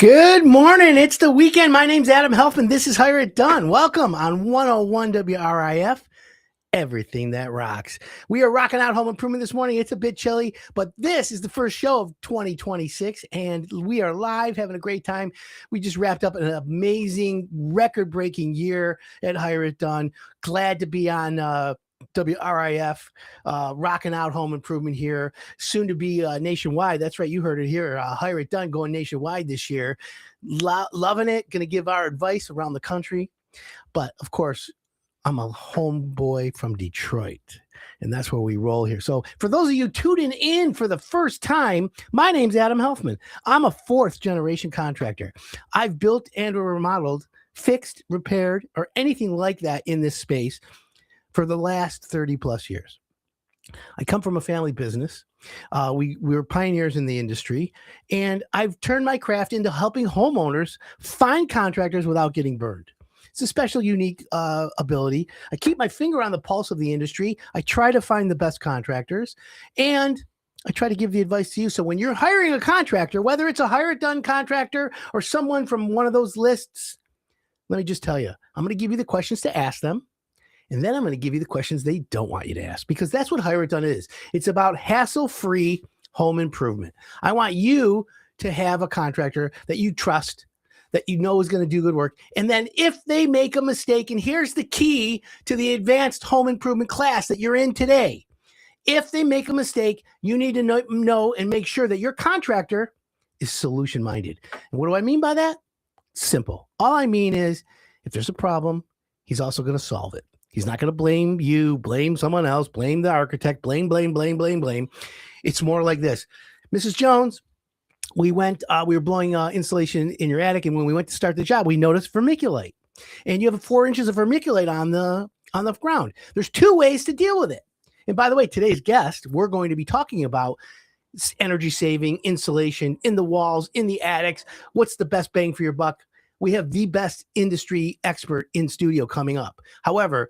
Good morning. It's the weekend. My name's Adam Helfman. This is Hire It Done. Welcome on 101 WRIF. Everything that rocks. We are rocking out home improvement this morning. It's a bit chilly, but this is the first show of 2026, and we are live having a great time. We just wrapped up an amazing, record-breaking year at Hire It Done. Glad to be on WRIF, rocking out home improvement here, soon to be nationwide. That's right, you heard it here. Hire It Done going nationwide this year. Loving it. Going to give our advice around the country, but of course, I'm a homeboy from Detroit, and that's where we roll here. So for those of you tuning in for the first time, my name's Adam Helfman. I'm a fourth-generation contractor. I've built and or remodeled, fixed, repaired, or anything like that in this space for the last 30-plus years. I come from a family business. We were pioneers in the industry, and I've turned my craft into helping homeowners find contractors without getting burned. It's a special, unique ability. I keep my finger on the pulse of the industry. I try to find the best contractors, and I try to give the advice to you. So when you're hiring a contractor, whether it's a Hire It Done contractor or someone from one of those lists, let me just tell you, I'm going to give you the questions to ask them, and then I'm going to give you the questions they don't want you to ask, because that's what Hire It Done is. It's about hassle-free home improvement. I want you to have a contractor that you trust, that you know is going to do good work. And then if they make a mistake, and here's the key to the advanced home improvement class that you're in today. If they make a mistake, you need to know and make sure that your contractor is solution-minded. And what do I mean by that? Simple. All I mean is if there's a problem, he's also going to solve it. He's not going to blame you, blame someone else, blame the architect, blame. It's more like this. Mrs. Jones, we were blowing insulation in your attic, and when we went to start the job, we noticed vermiculite, and you have 4 inches of vermiculite on the ground. There's 2 ways to deal with it. And by the way, today's guest, we're going to be talking about energy saving, insulation in the walls, in the attics. What's the best bang for your buck? We have the best industry expert in studio coming up. However,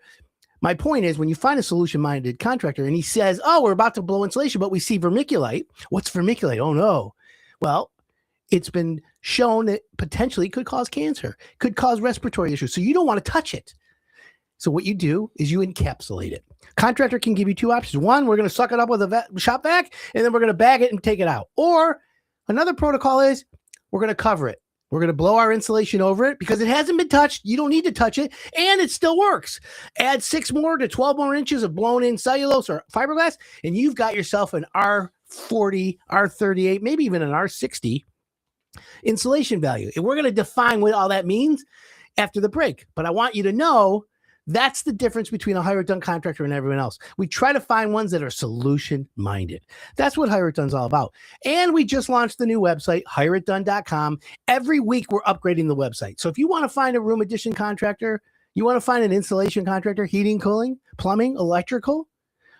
my point is, when you find a solution-minded contractor and he says, "Oh, we're about to blow insulation, but we see vermiculite." What's vermiculite? Oh no. Well, it's been shown that potentially could cause cancer, could cause respiratory issues. So you don't want to touch it. So what you do is you encapsulate it. Contractor can give you 2 options. One, we're going to suck it up with a shop vac, and then we're going to bag it and take it out. Or another protocol is we're going to cover it. We're going to blow our insulation over it because it hasn't been touched. You don't need to touch it, and it still works. Add 6 more to 12 more inches of blown in cellulose or fiberglass, and you've got yourself an R40, R38, maybe even an R60 insulation value. And we're going to define what all that means after the break. But I want you to know that's the difference between a Hire It Done contractor and everyone else. We try to find ones that are solution-minded. That's what Hire It Done's all about. And we just launched the new website, hireitdone.com. Every week, we're upgrading the website. So if you want to find a room addition contractor, you want to find an insulation contractor, heating, cooling, plumbing, electrical,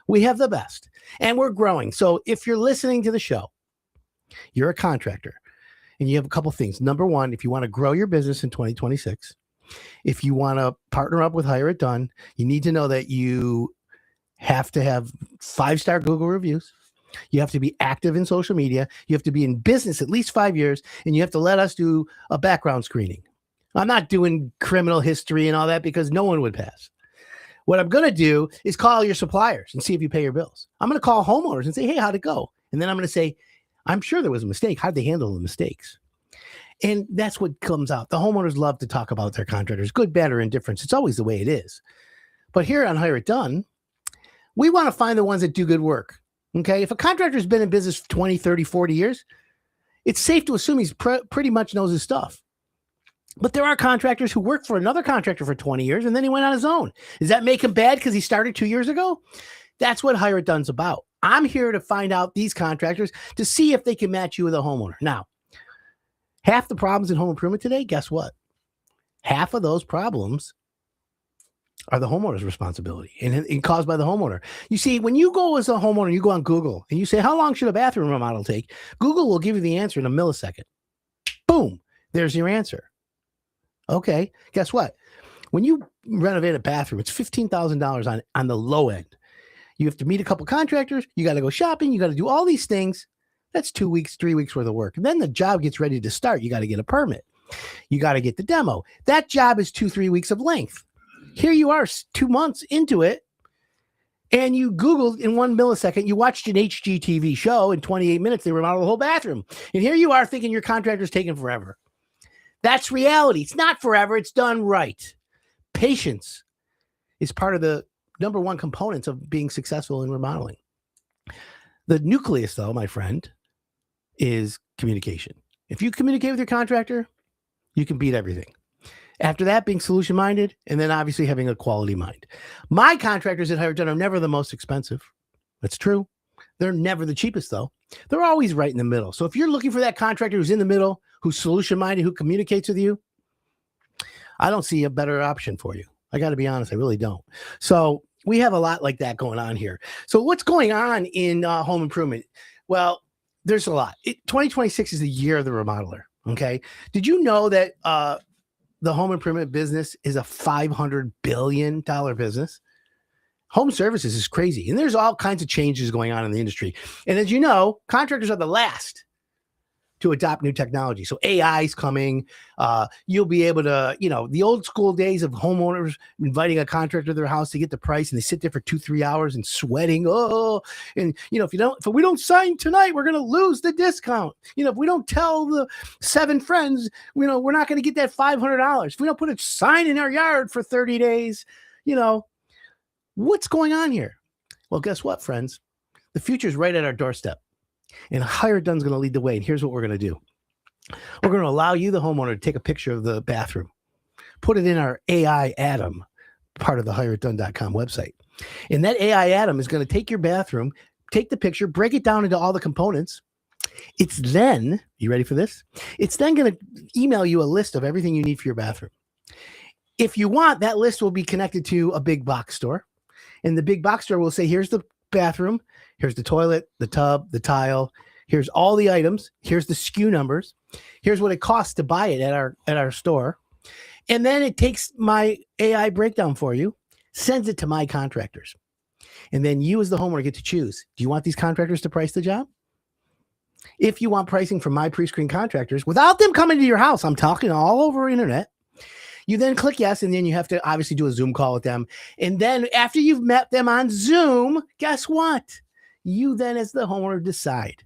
we have the best. And we're growing. So if you're listening to the show, you're a contractor, and you have a couple things. Number one, if you want to grow your business in 2026, if you want to partner up with Hire It Done, you need to know that you have to have 5-star Google reviews. You have to be active in social media. You have to be in business at least 5 years, and you have to let us do a background screening. I'm not doing criminal history and all that because no one would pass. What I'm going to do is call your suppliers and see if you pay your bills. I'm going to call homeowners and say, "Hey, how'd it go?" And then I'm going to say, "I'm sure there was a mistake. How'd they handle the mistakes?" And that's what comes out. The homeowners love to talk about their contractors, good, bad, or indifference. It's always the way it is. But here on Hire It Done, we want to find the ones that do good work. Okay? If a contractor's been in business for 20, 30, 40 years, it's safe to assume he's pretty much knows his stuff. But there are contractors who work for another contractor for 20 years, and then he went on his own. Does that make him bad because he started 2 years ago? That's what Hire It Done's about. I'm here to find out these contractors to see if they can match you with a homeowner. Now, half the problems in home improvement today, guess what? Half of those problems are the homeowner's responsibility and caused by the homeowner. You see, when you go as a homeowner, you go on Google and you say, "How long should a bathroom remodel take?" Google will give you the answer in a millisecond. Boom, there's your answer. Okay, guess what? When you renovate a bathroom, it's $15,000 on the low end. You have to meet a couple contractors. You got to go shopping. You got to do all these things. That's 2 weeks, 3 weeks worth of work. And then the job gets ready to start. You got to get a permit. You got to get the demo. That job is 2-3 weeks of length. Here you are 2 months into it, and you Googled in 1 millisecond, you watched an HGTV show in 28 minutes, they remodeled the whole bathroom. And here you are thinking your contractor's taking forever. That's reality. It's not forever. It's done right. Patience is part of the number one components of being successful in remodeling. The nucleus, though, my friend, is communication. If you communicate with your contractor, you can beat everything. After that, being solution-minded, and then obviously having a quality mind. My contractors at Hired Done are never the most expensive. That's true. They're never the cheapest, though. They're always right in the middle. So if you're looking for that contractor who's in the middle, who's solution-minded, who communicates with you, I don't see a better option for you. I got to be honest, I really don't. So we have a lot like that going on here. So what's going on in home improvement? Well, there's a lot. 2026 is the year of the remodeler, okay? Did you know that the home improvement business is a $500 billion business? Home services is crazy. And there's all kinds of changes going on in the industry. And as you know, contractors are the last to adopt new technology. So AI is coming. You'll be able to, the old school days of homeowners inviting a contractor to their house to get the price, and they sit there for 2-3 hours and sweating. And if we don't sign tonight, we're going to lose the discount. If we don't tell the 7 friends, we're not going to get that $500. If we don't put a sign in our yard for 30 days, what's going on here? Well, guess what, friends? The future is right at our doorstep. And Hired Done's going to lead the way. And here's what we're going to do. We're going to allow you, the homeowner, to take a picture of the bathroom, put it in our AI Atom, part of the hireitdone.com website. And that AI Atom is going to take your bathroom, take the picture, break it down into all the components. It's then, you ready for this? It's then going to email you a list of everything you need for your bathroom. If you want, that list will be connected to a big box store. And the big box store will say, here's the bathroom, here's the toilet, the tub, the tile, here's all the items, here's the SKU numbers, here's what it costs to buy it at our store. And then it takes my AI breakdown for you, sends it to my contractors. And then you as the homeowner get to choose. Do you want these contractors to price the job? If you want pricing from my pre-screened contractors without them coming to your house, I'm talking all over internet, you then click yes, and then you have to obviously do a Zoom call with them. And then after you've met them on Zoom, guess what? You then, as the homeowner, decide.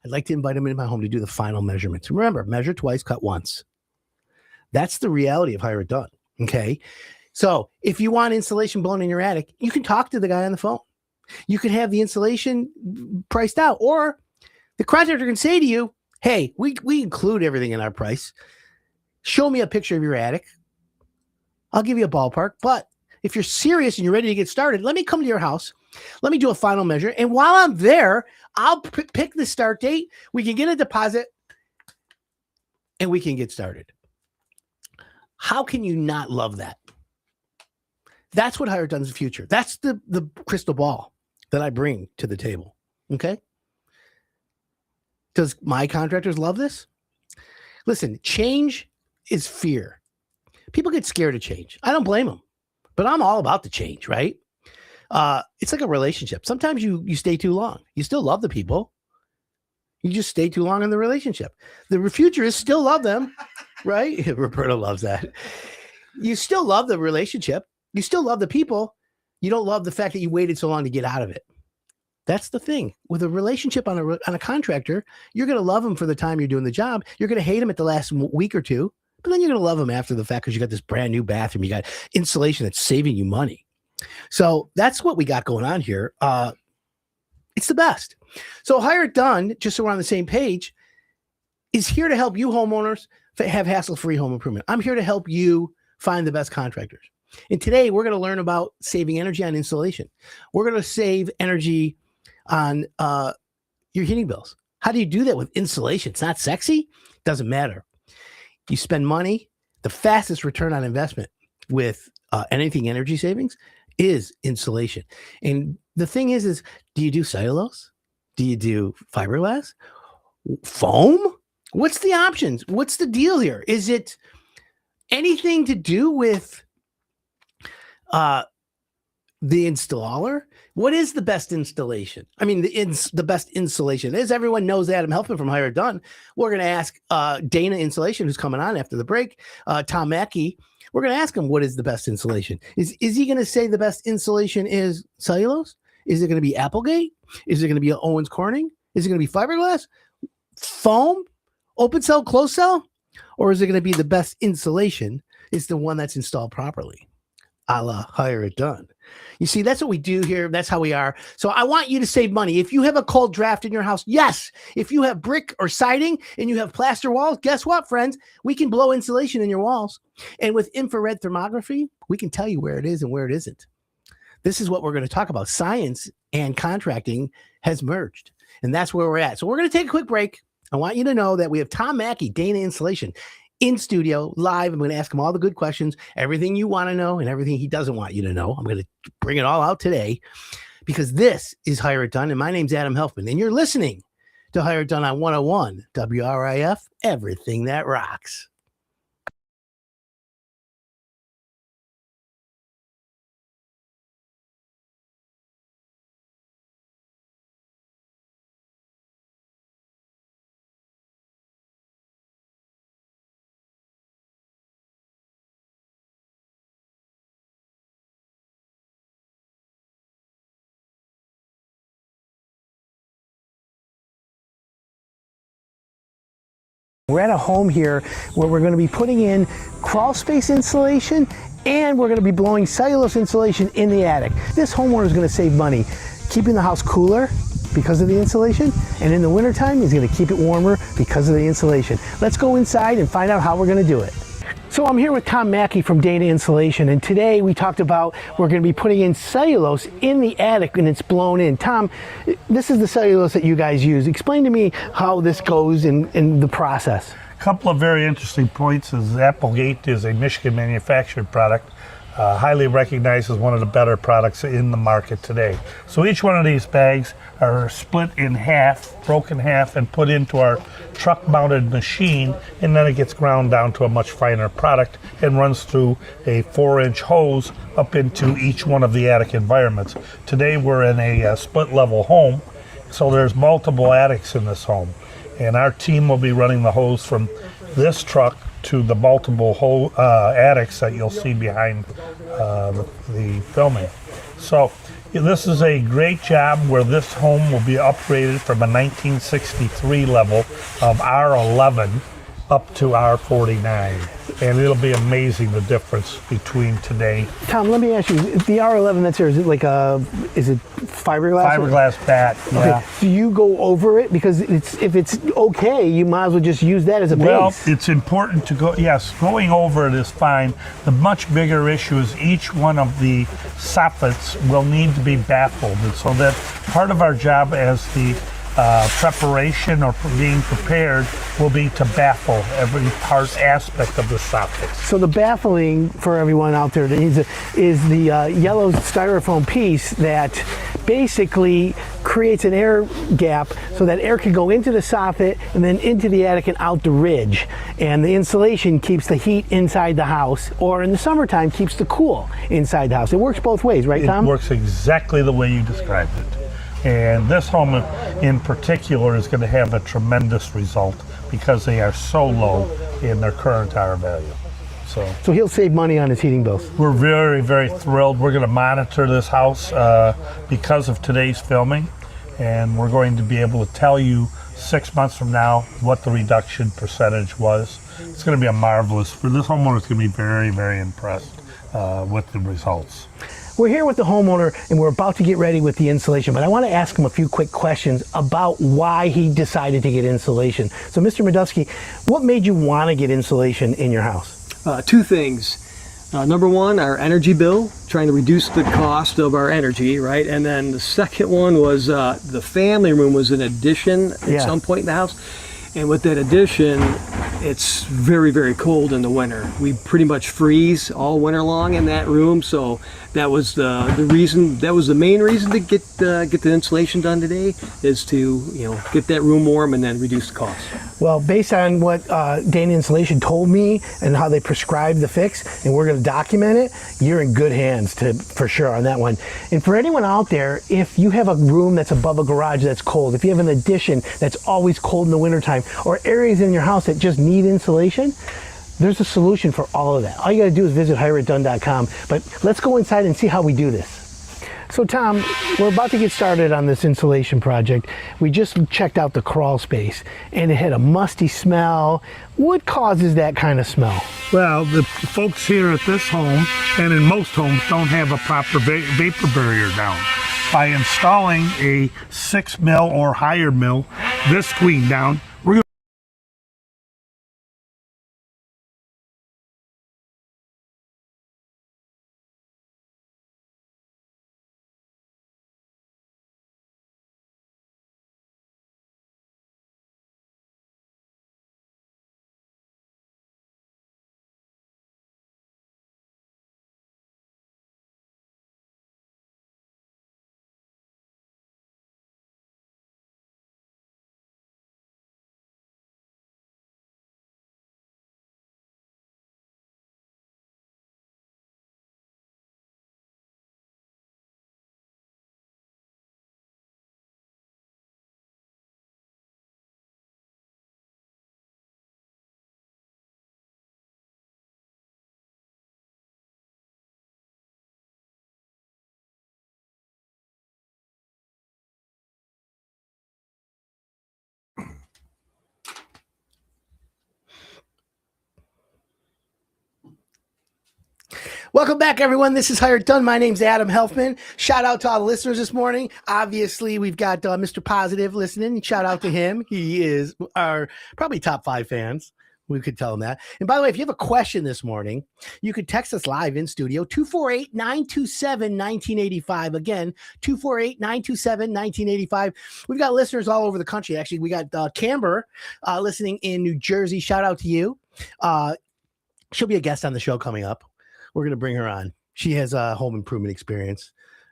I'd like to invite them into my home to do the final measurements. Remember, measure twice, cut once. That's the reality of Hired Done, okay? So if you want insulation blown in your attic, you can talk to the guy on the phone. You can have the insulation priced out, or the contractor can say to you, hey, we include everything in our price. Show me a picture of your attic. I'll give you a ballpark, but if you're serious and you're ready to get started, let me come to your house. Let me do a final measure. And while I'm there, I'll pick the start date. We can get a deposit and we can get started. How can you not love that? That's what Hired Done's future. That's the crystal ball that I bring to the table. Okay. Does my contractors love this? Listen, change is fear. People get scared of change. I don't blame them, but I'm all about the change, right? It's like a relationship. Sometimes you stay too long. You still love the people. You just stay too long in the relationship. The future is still love them, right? Roberto loves that. You still love the relationship. You still love the people. You don't love the fact that you waited so long to get out of it. That's the thing. With a relationship on a contractor, you're going to love them for the time you're doing the job. You're going to hate them at the last week or two. But then you're going to love them after the fact because you got this brand new bathroom. You got insulation that's saving you money. So that's what we got going on here. It's the best. So Hired Done, just so we're on the same page, is here to help you homeowners have hassle-free home improvement. I'm here to help you find the best contractors. And today we're going to learn about saving energy on insulation. We're going to save energy on your heating bills. How do you do that with insulation? It's not sexy. Doesn't matter. You spend money. The fastest return on investment with anything energy savings is insulation. And the thing is do you do cellulose? Do you do fiberglass? Foam? What's the options? What's the deal here? Is it anything to do with The installer? What is the best installation? I mean, the best insulation. As everyone knows, Adam Helfman from Hire It Done. We're going to ask Dana Insulation, who's coming on after the break, Tom Mackey. We're going to ask him what is the best insulation. Is he going to say the best insulation is cellulose? Is it going to be Applegate? Is it going to be Owens Corning? Is it going to be fiberglass? Foam? Open cell? Closed cell? Or is it going to be the best insulation is the one that's installed properly? A la Hire It Done. You see, that's what we do here. That's how we are. So I want you to save money. If you have a cold draft in your house, yes. If you have brick or siding and you have plaster walls, guess what, friends? We can blow insulation in your walls. And with infrared thermography, we can tell you where it is and where it isn't. This is what we're going to talk about. Science and contracting has merged. And that's where we're at. So we're going to take a quick break. I want you to know that we have Tom Mackey, Dana Insulation, in studio, live. I'm going to ask him all the good questions, everything you want to know and everything he doesn't want you to know. I'm going to bring it all out today because this is Hire It Done. And my name's Adam Helfman. And you're listening to Hire It Done on 101 WRIF, everything that rocks. We're at a home here where we're going to be putting in crawl space insulation and we're going to be blowing cellulose insulation in the attic. This homeowner is going to save money keeping the house cooler because of the insulation, and in the wintertime he's going to keep it warmer because of the insulation. Let's go inside and find out how we're going to do it. So I'm here with Tom Mackey from Dana Insulation, and today we talked about we're going to be putting in cellulose in the attic and it's blown in. Tom, this is the cellulose that you guys use. Explain to me how this goes in the process. A couple of very interesting points is Applegate is a Michigan manufactured product, highly recognized as one of the better products in the market today. So each one of these bags are split in half, broken half, and put into our truck mounted machine, and then it gets ground down to a much finer product and runs through a 4-inch hose up into each one of the attic environments. Today we're in a split level home, so there's multiple attics in this home, and our team will be running the hose from this truck to the multiple attics that you'll see behind the filming. So this is a great job where this home will be upgraded from a 1963 level of R11 up to R49, and it'll be amazing the difference between today. Tom, let me ask you, the R11 that's there, is it like is it fiberglass? Fiberglass bat, yeah. Okay. Do you go over it? Because if it's okay, you might as well just use that as a base. Well, it's important to go, yes, going over it is fine. The much bigger issue is each one of the soffits will need to be baffled, and so that part of our job as the preparation or being prepared will be to baffle every part aspect of the soffit. So the baffling for everyone out there is the yellow styrofoam piece that basically creates an air gap so that air can go into the soffit and then into the attic and out the ridge. And the insulation keeps the heat inside the house, or in the summertime keeps the cool inside the house. It works both ways, right, Tom? It works exactly the way you described it. And this home in particular is going to have a tremendous result because they are so low in their current R value. So he'll save money on his heating bills. We're very, very thrilled. We're going to monitor this house because of today's filming, and we're going to be able to tell you 6 months from now what the reduction percentage was. It's going to be a marvelous, for this homeowner is going to be very, very impressed with the results. We're here with the homeowner and we're about to get ready with the insulation, but I want to ask him a few quick questions about why he decided to get insulation. So Mr. Medusky, what made you want to get insulation in your house? Two things. Number one, our energy bill, trying to reduce the cost of our energy, right? And then the second one was the family room was an addition at some point in the house. And with that addition, it's very, very cold in the winter. We pretty much freeze all winter long in that room, so that was the reason. That was the main reason to get the insulation done today, is to get that room warm and then reduce the cost. Well, based on what Dana Insulation told me and how they prescribed the fix, and we're going to document it, you're in good hands for sure on that one. And for anyone out there, if you have a room that's above a garage that's cold, if you have an addition that's always cold in the wintertime, or areas in your house that just need insulation, there's a solution for all of that. All you got to do is visit hireitdone.com. But let's go inside and see how we do this. So Tom, we're about to get started on this insulation project. We just checked out the crawl space and it had a musty smell. What causes that kind of smell? Well, the folks here at this home and in most homes don't have a proper vapor barrier down. By installing a 6 mil or higher mil, this screen down, we're going Welcome back, everyone. This is Hired Done. My name's Adam Helfman. Shout out to all the listeners this morning. Obviously, we've got Mr. Positive listening. Shout out to him. He is our probably top 5 fans. We could tell him that. And by the way, if you have a question this morning, you could text us live in studio, 248-927-1985. Again, 248-927-1985. We've got listeners all over the country. Actually, we got Camber listening in New Jersey. Shout out to you. She'll be a guest on the show coming up. We're going to bring her on. She has a home improvement experience.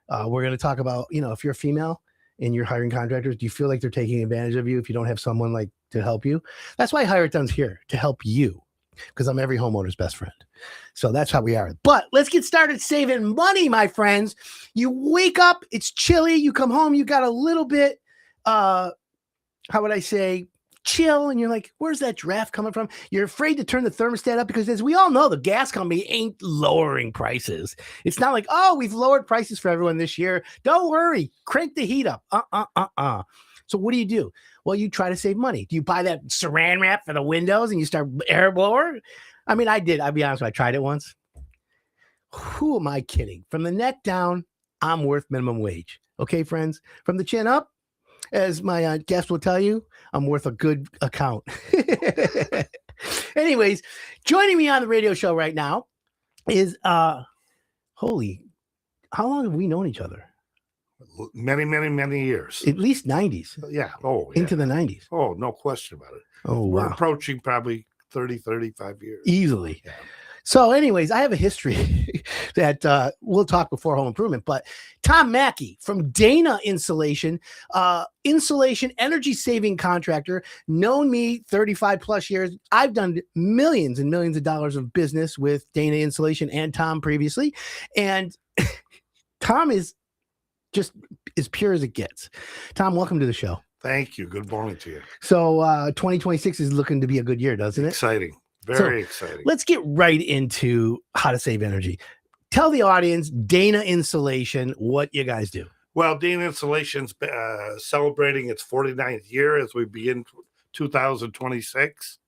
We're going to talk about, if you're a female and you're hiring contractors, do you feel like they're taking advantage of you if you don't have someone like to help you? That's why Hire It Done's here, to help you, because I'm every homeowner's best friend. So that's how we are. But let's get started saving money, my friends. You wake up, it's chilly. You come home, you got a little bit, how would I say, chill, and you're like, where's that draft coming from? You're afraid to turn the thermostat up because, as we all know, the gas company ain't lowering prices. It's not like, oh, we've lowered prices for everyone this year. Don't worry, crank the heat up. So what do? Well, you try to save money. Do you buy that saran wrap for the windows and you start air blower? I mean, I did. I'll be honest, I tried it once. Who am I kidding? From the neck down, I'm worth minimum wage. Okay, friends? From the chin up, as my guest will tell you, I'm worth a good account. Anyways, joining me on the radio show right now is, how long have we known each other? Many, many, many years. At least 90s. Yeah. Oh, yeah. Into the 90s. Oh, no question about it. Oh, We're wow. approaching probably 30, 35 years. Easily. Yeah. So anyways, I have a history that we'll talk before home improvement, but Tom Mackey from Dana Insulation, insulation energy saving contractor, known me 35 plus years. I've done millions and millions of dollars of business with Dana Insulation and Tom previously. And Tom is just as pure as it gets. Tom, welcome to the show. Thank you. Good morning to you. So 2026 is looking to be a good year, doesn't it? Exciting. Very exciting. Let's get right into how to save energy. Tell the audience, Dana Insulation, what you guys do. Well, Dana Insulation's celebrating its 49th year as we begin 2026.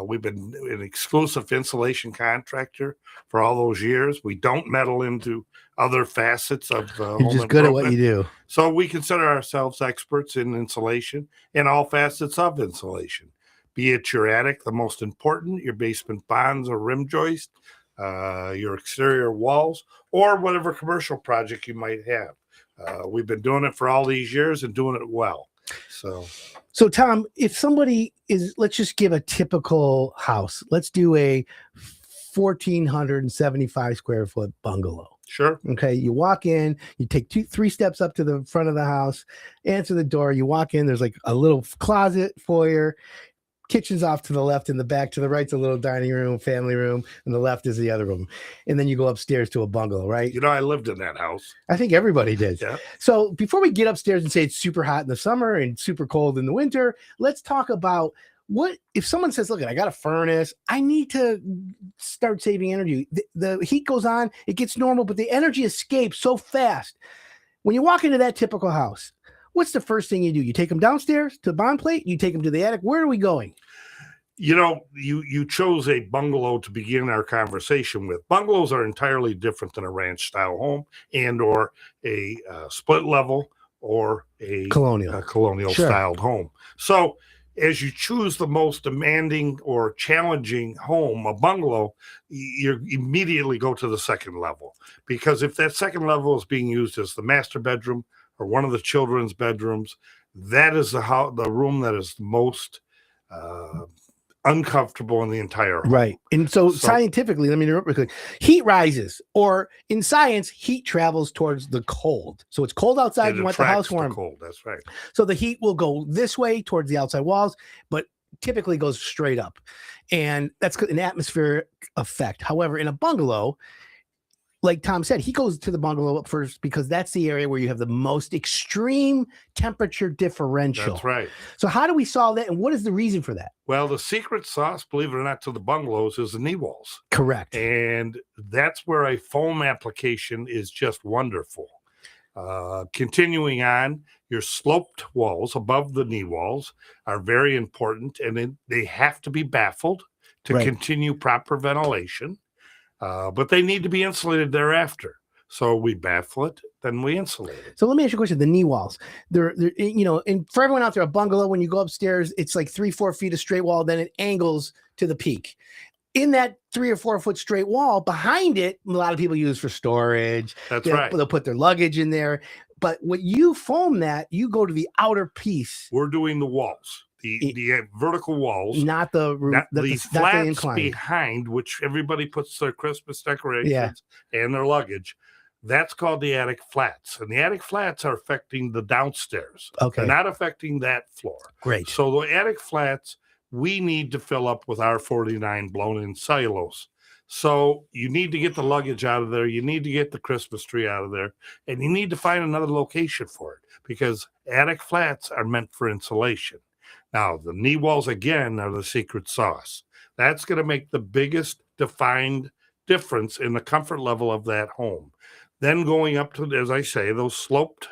We've been an exclusive insulation contractor for all those years. We don't meddle into other facets of You're just good at what you do. So we consider ourselves experts in insulation in all facets of insulation. Be it your attic, the most important, your basement bonds or rim joist, your exterior walls, or whatever commercial project you might have. We've been doing it for all these years and doing it well. So Tom, if somebody is, let's just give a typical house. Let's do a 1,475 square foot bungalow. Sure. Okay. You walk in, you take 3 steps up to the front of the house, answer the door. You walk in, there's like a little closet, foyer. kitchen's off to the left and the back. To the right's a little dining room, family room, and the left is the other room. And then you go upstairs to a bungalow, right? You know, I lived in that house. I think everybody did. Yeah. So before we get upstairs and say it's super hot in the summer and super cold in the winter, let's talk about what if someone says, look, I got a furnace, I need to start saving energy. The heat goes on, it gets normal, but the energy escapes so fast. When you walk into that typical house, what's the first thing you do? You take them downstairs to the bond plate, you take them to the attic. Where are we going? You know, you chose a bungalow to begin our conversation with. Bungalows are entirely different than a ranch style home and or a split level or a colonial styled home. So as you choose the most demanding or challenging home, a bungalow, you immediately go to the second level, because if that second level is being used as the master bedroom or one of the children's bedrooms, that is the room that is the most uncomfortable in the entire home. Right. And so scientifically, let me interrupt real quick. Heat rises, or in science, heat travels towards the cold. So it's cold outside, you want the house warm. Cold, that's right. So the heat will go this way towards the outside walls, but typically goes straight up. And that's an atmospheric effect. However, in a bungalow, like Tom said, he goes to the bungalow up first because that's the area where you have the most extreme temperature differential. That's right. So how do we solve that? And what is the reason for that? Well, the secret sauce, believe it or not, to the bungalows is the knee walls. Correct. And that's where a foam application is just wonderful. Continuing on, your sloped walls above the knee walls are very important, and they have to be baffled to continue proper ventilation. But they need to be insulated thereafter. So we baffle it, then we insulate it. So let me ask you a question. The knee walls, they're you know, and for everyone out there, a bungalow, when you go upstairs, it's like 3-4 feet of straight wall, then it angles to the peak. In that 3 or 4 foot straight wall, behind it, a lot of people use for storage. That's right. They'll put their luggage in there. But what you foam that, you go to the outer piece. We're doing the walls. The vertical walls, not the roof, not the flats behind, which everybody puts their Christmas decorations and their luggage. That's called the attic flats, and the attic flats are affecting the downstairs. Okay, they're not affecting that floor. Great. So the attic flats we need to fill up with R49 blown in cellulose. So you need to get the luggage out of there. You need to get the Christmas tree out of there, and you need to find another location for it, because attic flats are meant for insulation. Now, the knee walls, again, are the secret sauce. That's going to make the biggest defined difference in the comfort level of that home. Then going up to, as I say, those sloped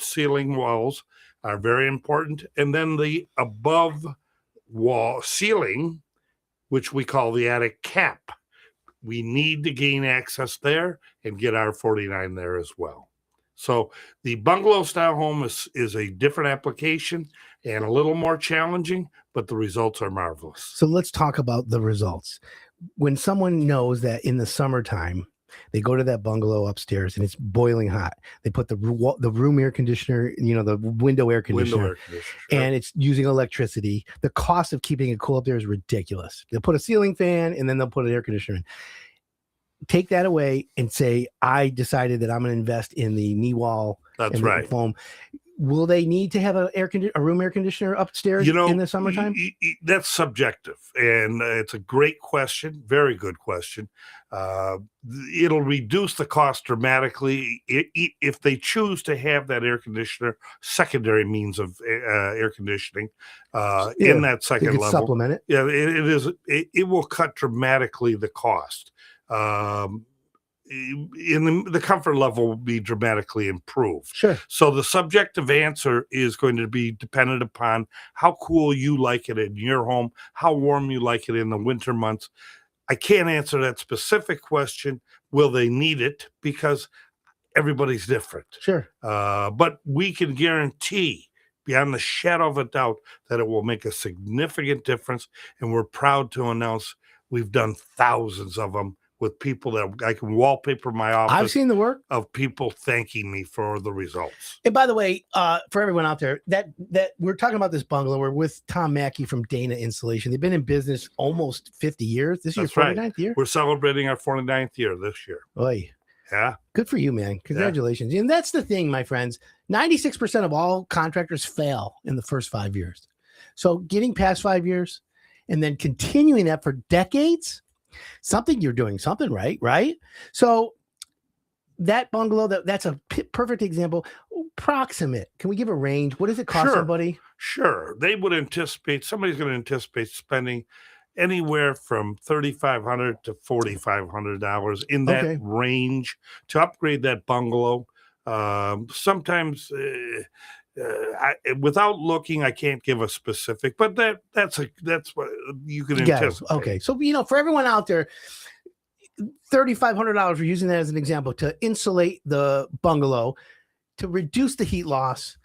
ceiling walls are very important. And then the above wall ceiling, which we call the attic cap, we need to gain access there and get R49 there as well. So the bungalow style home is a different application and a little more challenging, but the results are marvelous. So let's talk about the results. When someone knows that in the summertime, they go to that bungalow upstairs and it's boiling hot. They put the room air conditioner, you know, the window air conditioner, and it's using electricity. The cost of keeping it cool up there is ridiculous. They'll put a ceiling fan and then they'll put an air conditioner in. Take that away and say, I decided that I'm going to invest in the knee wall. That's right. Foam. Will they need to have a room air conditioner upstairs in the summertime? That's subjective, and it's a great question. Very good question. It'll reduce the cost dramatically if they choose to have that air conditioner, secondary means of air conditioning in that second level. Supplement it. Yeah, it will cut dramatically the cost. In the comfort level will be dramatically improved. Sure. So the subjective answer is going to be dependent upon how cool you like it in your home, how warm you like it in the winter months. I can't answer that specific question. Will they need it? Because everybody's different. Sure. But we can guarantee beyond the shadow of a doubt that it will make a significant difference. And we're proud to announce we've done thousands of them with people that I can wallpaper my office. I've seen the work of people thanking me for the results. And by the way, for everyone out there, that we're talking about this bungalow, we're with Tom Mackey from Dana Insulation. They've been in business almost 50 years. This is your 49th year? We're celebrating our 49th year this year. Oy. Yeah. Good for you, man. Congratulations. Yeah. And that's the thing, my friends. 96% of all contractors fail in the first 5 years. So getting past 5 years and then continuing that for decades, you're doing something right, right? So that bungalow, that's a perfect example. Proximate. Can we give a range? What does it cost somebody? Sure. They would anticipate, somebody's going to anticipate spending anywhere from $3,500 to $4,500 in that range to upgrade that bungalow. Sometimes without looking, I can't give a specific, but that's what you can anticipate. Okay. So, for everyone out there, $3,500, we're using that as an example to insulate the bungalow to reduce the heat loss.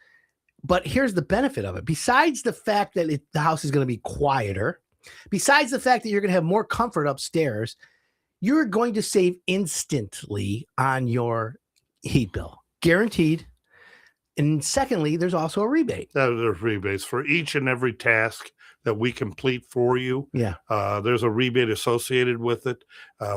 But here's the benefit of it. Besides the fact that the house is going to be quieter, besides the fact that you're going to have more comfort upstairs, you're going to save instantly on your heat bill, guaranteed. And secondly, there's also a rebate. There's rebates for each and every task that we complete for you. Yeah. There's a rebate associated with it.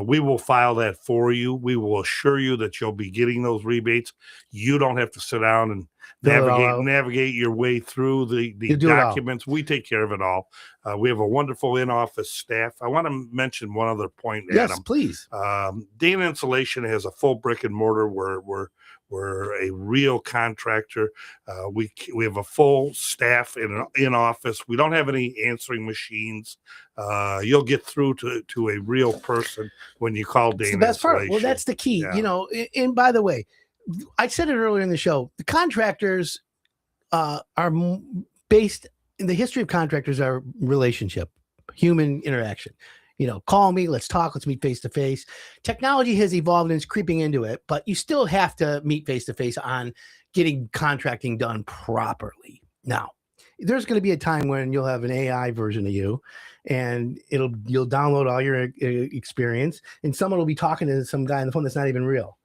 We will file that for you. We will assure you that you'll be getting those rebates. You don't have to sit down and navigate your way through the documents. We take care of it all. We have a wonderful in-office staff. I want to mention one other point, Adam. Yes, please. Dana Insulation has a full brick and mortar. We're a real contractor. We have a full staff in office. We don't have any answering machines. You'll get through to a real person when you call Dana. It's the best Insulation. part. Well, that's the key. Yeah. And by the way, I said it earlier in the show. The contractors are based in the history of contractors are relationship, human interaction. Call me, let's talk, let's meet face to face. Technology has evolved and it's creeping into it, but you still have to meet face to face on getting contracting done properly. Now, there's going to be a time when you'll have an AI version of you and you'll download all your experience and someone will be talking to some guy on the phone that's not even real.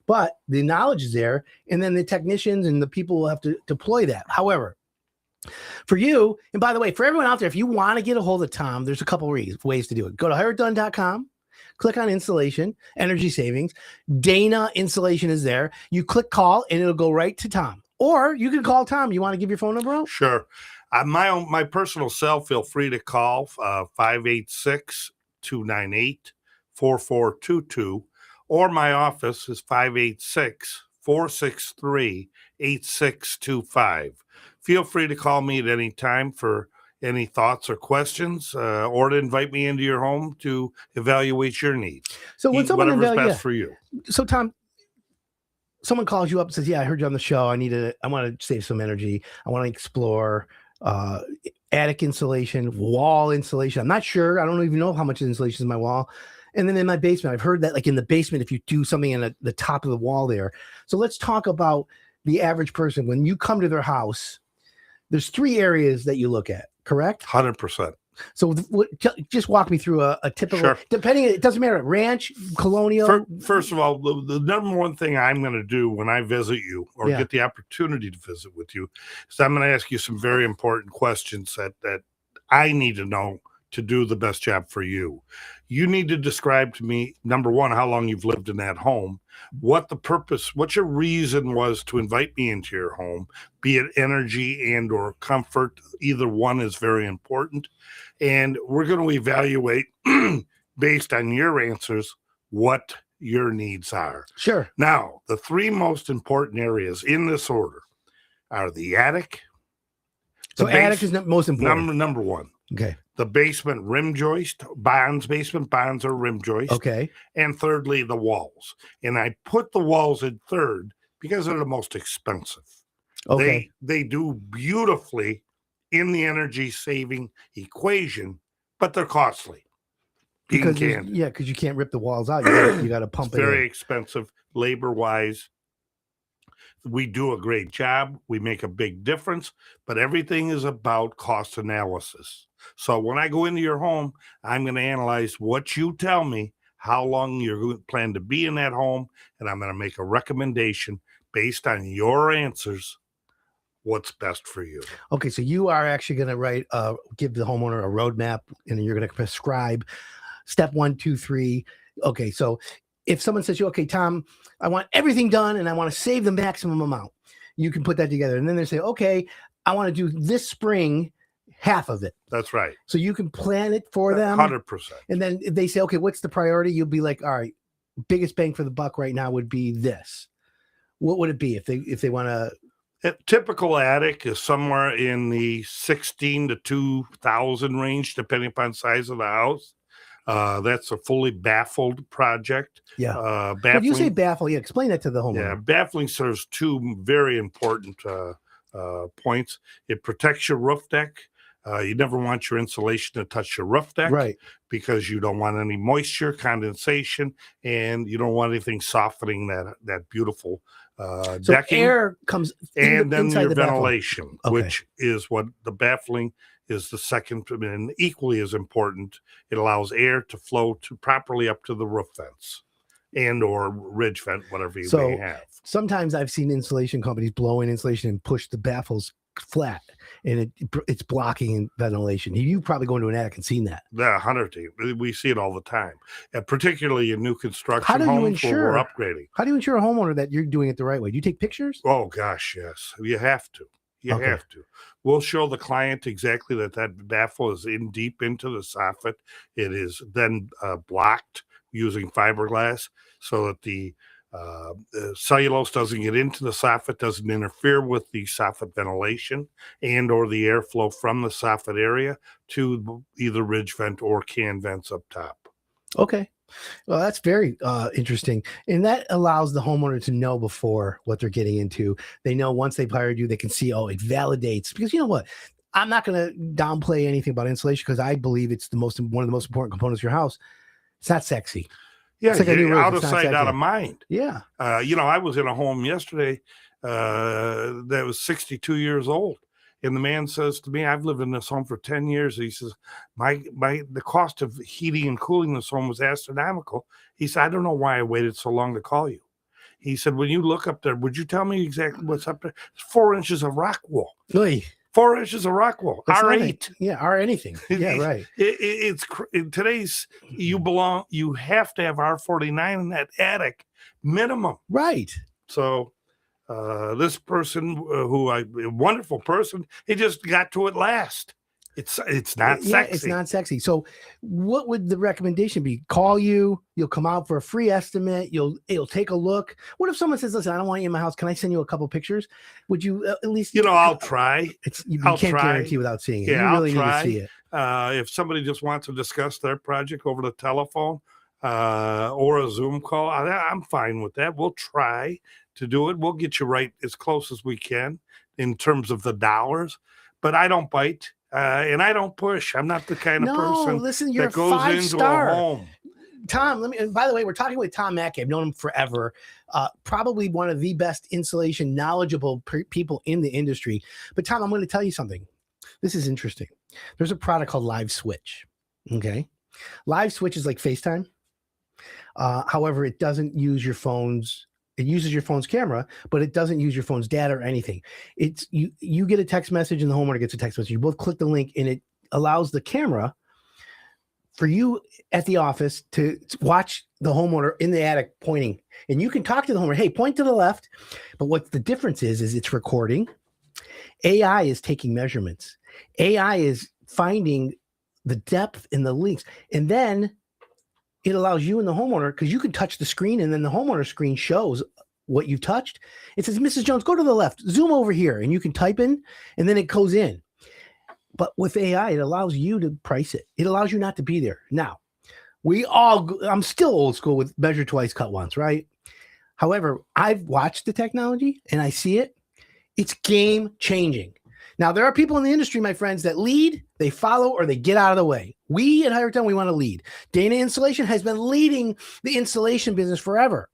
But the knowledge is there, and then the technicians and the people will have to deploy that. However, for you, and by the way, for everyone out there, if you want to get a hold of Tom, there's a couple ways to do it. Go to hireitdone.com, click on insulation, energy savings. Dana Insulation is there. You click call, and it'll go right to Tom. Or you can call Tom. You want to give your phone number out? Sure. My personal cell, feel free to call 586-298-4422. Or my office is 586-463-8625. Feel free to call me at any time for any thoughts or questions, or to invite me into your home to evaluate your needs. So when someone whatever's best for you. So Tom, someone calls you up and says, "Yeah, I heard you on the show. I want to save some energy. I want to explore attic insulation, wall insulation. I'm not sure. I don't even know how much insulation is in my wall." And then in my basement, I've heard that like in the basement, if you do something in the top of the wall there. So let's talk about the average person. When you come to their house, there's 3 areas that you look at, correct? 100%. So just walk me through a typical, Sure. Depending, it doesn't matter, ranch, colonial. First of all, the number one thing I'm going to do when I visit you or get the opportunity to visit with you is I'm going to ask you some very important questions that I need to know to do the best job for you. You need to describe to me, number one, how long you've lived in that home, what the purpose, what your reason was to invite me into your home, be it energy and or comfort. Either one is very important. And we're going to evaluate based on your answers what your needs are. Sure. Now, the 3 most important areas in this order are the attic. So attic is most important. Number 1. Okay. The basement rim joist, basement bonds or rim joist. Okay. And thirdly, the walls. And I put the walls in third because they're the most expensive. Okay. They do beautifully in the energy saving equation, but they're costly. Because you can't rip the walls out. You got to pump it in. Very expensive labor wise. We do a great job. We make a big difference, but everything is about cost analysis. So when I go into your home, I'm going to analyze what you tell me, how long you plan to be in that home, and I'm going to make a recommendation based on your answers, what's best for you. Okay, so you are actually going to give the homeowner a roadmap, and you're going to prescribe step 1, 2, 3. Okay, so if someone says to you, okay, Tom, I want everything done and I want to save the maximum amount, you can put that together. And then they say, okay, I want to do this spring half of it. That's right. So you can plan it for them. 100%. And then if they say, okay, what's the priority? You'll be like, all right, biggest bang for the buck right now would be this. What would it be if they want to? A typical attic is somewhere in the 16 to 2,000 range, depending upon size of the house. That's a fully baffled project. Yeah. Baffling, When you say baffle, explain that to the homeowner. yeah, baffling serves two very important points. It protects your roof deck. You never want your insulation to touch your roof deck, Right? Because you don't want any moisture, condensation, and you don't want anything softening that beautiful So decking. air comes And then inside your the baffle. ventilation, Okay. which is what the baffling is the second, and equally as important. It allows air to flow properly up to the roof vents and or ridge vent, whatever you may have. Sometimes I've seen insulation companies blow in insulation and push the baffles flat, and it's blocking ventilation. You probably go into an attic and seen that. Yeah, 100. We see it all the time, particularly in new construction How do you homes where we're ensure- upgrading. How do you ensure a homeowner that you're doing it the right way? Do you take pictures? Oh gosh, yes, you have to. You Okay. have to. We'll show the client exactly that baffle is in deep into the soffit. It is then blocked using fiberglass so that the cellulose doesn't get into the soffit, doesn't interfere with the soffit ventilation and or the airflow from the soffit area to either ridge vent or can vents up top. Okay. Well, that's very interesting. And that allows the homeowner to know before what they're getting into. They know once they've hired you, they can see, oh, it validates. Because you know what? I'm not going to downplay anything about insulation because I believe it's one of the most important components of your house. It's not sexy. Yeah, It's like a new roof. out of It's not sight, out sexy. of mind. Yeah. I was in a home yesterday that was 62 years old. And the man says to me, I've lived in this home for 10 years. He says, the cost of heating and cooling this home was astronomical. He said, I don't know why I waited so long to call you. He said, when you look up there, would you tell me exactly what's up there? It's 4 inches of rock wool. Oy. 4 inches of rock wool. That's not R8. it. Yeah, or anything. Yeah, right. It's in today's, you have to have R49 in that attic minimum. Right. So this person a wonderful person, he just got to it last. It's not Yeah, sexy. it's not sexy. So what would the recommendation be? Call you, you'll come out for a free estimate, you'll take a look. What if someone says, listen, I don't want you in my house, can I send you a couple pictures? Would you at least I'll try. You I'll can't try. guarantee without seeing it. Yeah, You really I'll try. need to see it. If somebody just wants to discuss their project over the telephone or a Zoom call, I'm fine with that. We'll try to do it. We'll get you right as close as we can in terms of the dollars, but I don't bite. And I don't push. I'm not the kind of person listen, you're that goes into a 5-star. home. Tom, and by the way, we're talking with Tom Mackey. I've known him forever. Probably one of the best insulation knowledgeable people in the industry. But Tom, I'm going to tell you something. This is interesting. There's a product called Live Switch. Okay. Live Switch is like FaceTime. However, it doesn't use your phone's. It uses your phone's camera, but it doesn't use your phone's data or anything. It's you get a text message and the homeowner gets a text message. You both click the link and it allows the camera for you at the office to watch the homeowner in the attic pointing. And you can talk to the homeowner, hey, point to the left. But what the difference is it's recording. AI is taking measurements. AI is finding the depth in the links. And then it allows you and the homeowner, because you can touch the screen and then the homeowner screen shows what you touched. It says, Mrs. Jones, go to the left, zoom over here, and you can type in and then it goes in. But with AI, it allows you to price it. It allows you not to be there. Now, I'm still old school with measure twice, cut once, right? However, I've watched the technology and I see it. It's game changing. Now, there are people in the industry, my friends, that lead, they follow, or they get out of the way. We at Higher Town, we want to lead. Dana Insulation has been leading the insulation business forever.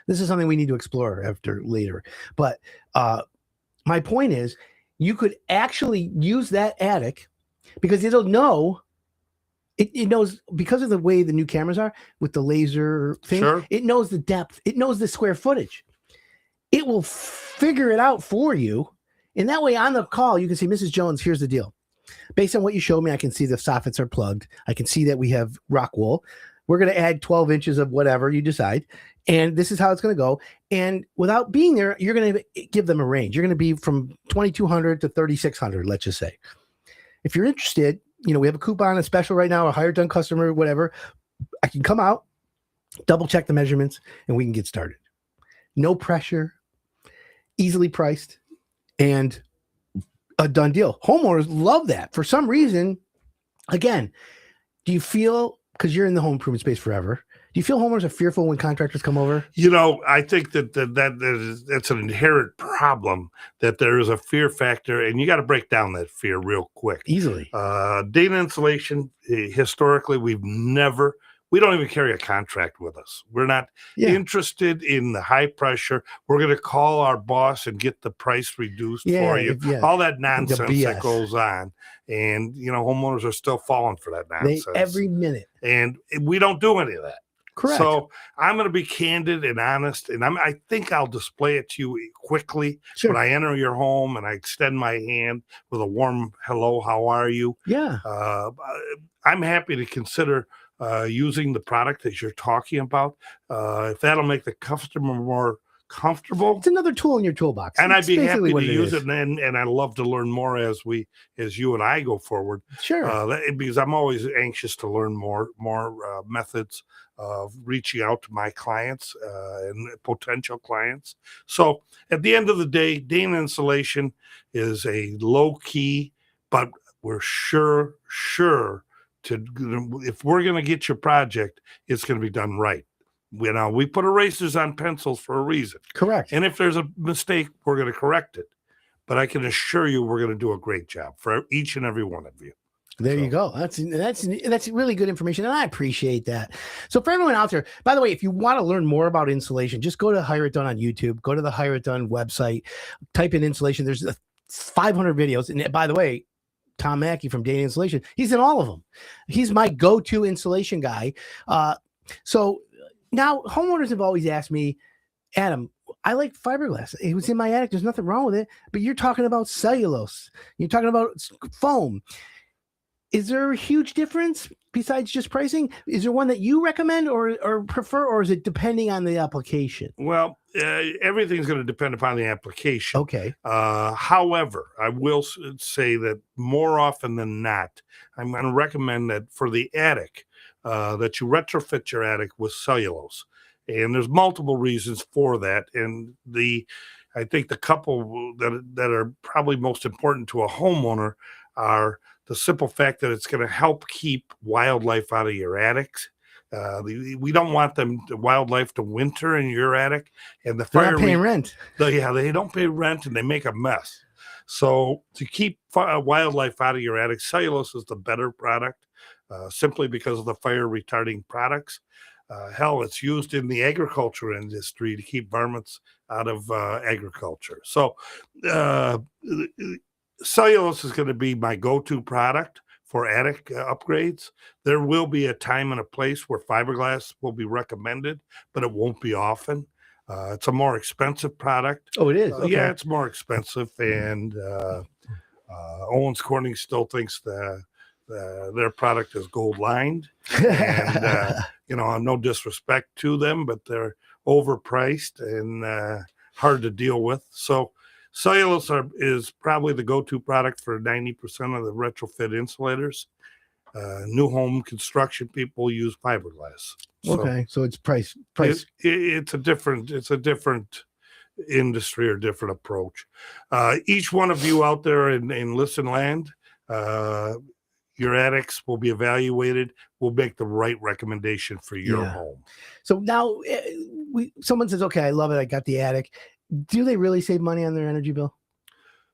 This is something we need to explore later. But my point is, you could actually use that attic because it'll know, it knows, because of the way the new cameras are with the laser thing, Sure. It knows the depth, it knows the square footage. It will figure it out for you. And that way on the call, you can say, Mrs. Jones, here's the deal. Based on what you showed me, I can see the soffits are plugged. I can see that we have rock wool. We're going to add 12 inches of whatever you decide. And this is how it's going to go. And without being there, you're going to give them a range. You're going to be from 2,200 to 3,600, let's just say. if you're interested, we have a coupon, a special right now, a Hire It Done customer, whatever. I can come out, double check the measurements, and we can get started. No pressure, easily priced, and a done deal. Homeowners love that. For some reason, again, do you feel, because you're in the home improvement space forever, do you feel homeowners are fearful when contractors come over? I think that's an inherent problem, that there is a fear factor, and you got to break down that fear real quick. Easily. Dana Insulation, historically, we don't even carry a contract with us. We're not interested in the high pressure. We're going to call our boss and get the price reduced for you. All that nonsense that goes on. And, homeowners are still falling for that nonsense. Every minute. And we don't do any of that. Correct. So I'm going to be candid and honest, and I think I'll display it to you quickly when I enter your home and I extend my hand with a warm hello, how are you? Yeah. I'm happy to consider using the product that you're talking about. If that'll make the customer more comfortable, it's another tool in your toolbox, and I'd be happy to use it. And I love to learn more as you and I go forward. Sure. Because I'm always anxious to learn more methods of reaching out to my clients and potential clients. So at the end of the day, Dana Insulation is a low key, but we're sure if we're going to get your project, it's going to be done right. We put erasers on pencils for a reason. Correct. And if there's a mistake, we're going to correct it. But I can assure you we're going to do a great job for each and every one of you. There you go. That's really good information, and I appreciate that. So for everyone out there, by the way, if you want to learn more about insulation, just go to Hire It Done on YouTube. Go to the Hire It Done website. Type in insulation. There's 500 videos. And by the way, Tom Mackey from Dana Insulation, he's in all of them. He's my go-to insulation guy. So now homeowners have always asked me, Adam, I like fiberglass. It was in my attic. There's nothing wrong with it. But you're talking about cellulose. You're talking about foam. Is there a huge difference besides just pricing? Is there one that you recommend or prefer, or is it depending on the application? Well, everything's going to depend upon the application. Okay. However, I will say that more often than not, I'm going to recommend that for the attic, that you retrofit your attic with cellulose. And there's multiple reasons for that. And I think the couple that are probably most important to a homeowner are the simple fact that it's going to help keep wildlife out of your attics. We don't want the wildlife to winter in your attic, and they're not paying rent. They don't pay rent, and they make a mess. So to keep wildlife out of your attic, cellulose is the better product, simply because of the fire retarding products. Hell, it's used in the agriculture industry to keep varmints out of agriculture. So cellulose is going to be my go-to product for attic upgrades. There will be a time and a place where fiberglass will be recommended, but it won't be often. It's a more expensive product. Oh, it is? Okay. Yeah, it's more expensive. And Owens Corning still thinks their product is gold lined. And, no disrespect to them, but they're overpriced and hard to deal with. So cellulose is probably the go-to product for 90% of the retrofit insulators. New home construction people use fiberglass. So it's price. It's a different industry or different approach. Each one of you out there in Listen Land, your attics will be evaluated. We'll make the right recommendation for your home. So now someone says, okay, I love it. I got the attic. Do they really save money on their energy bill?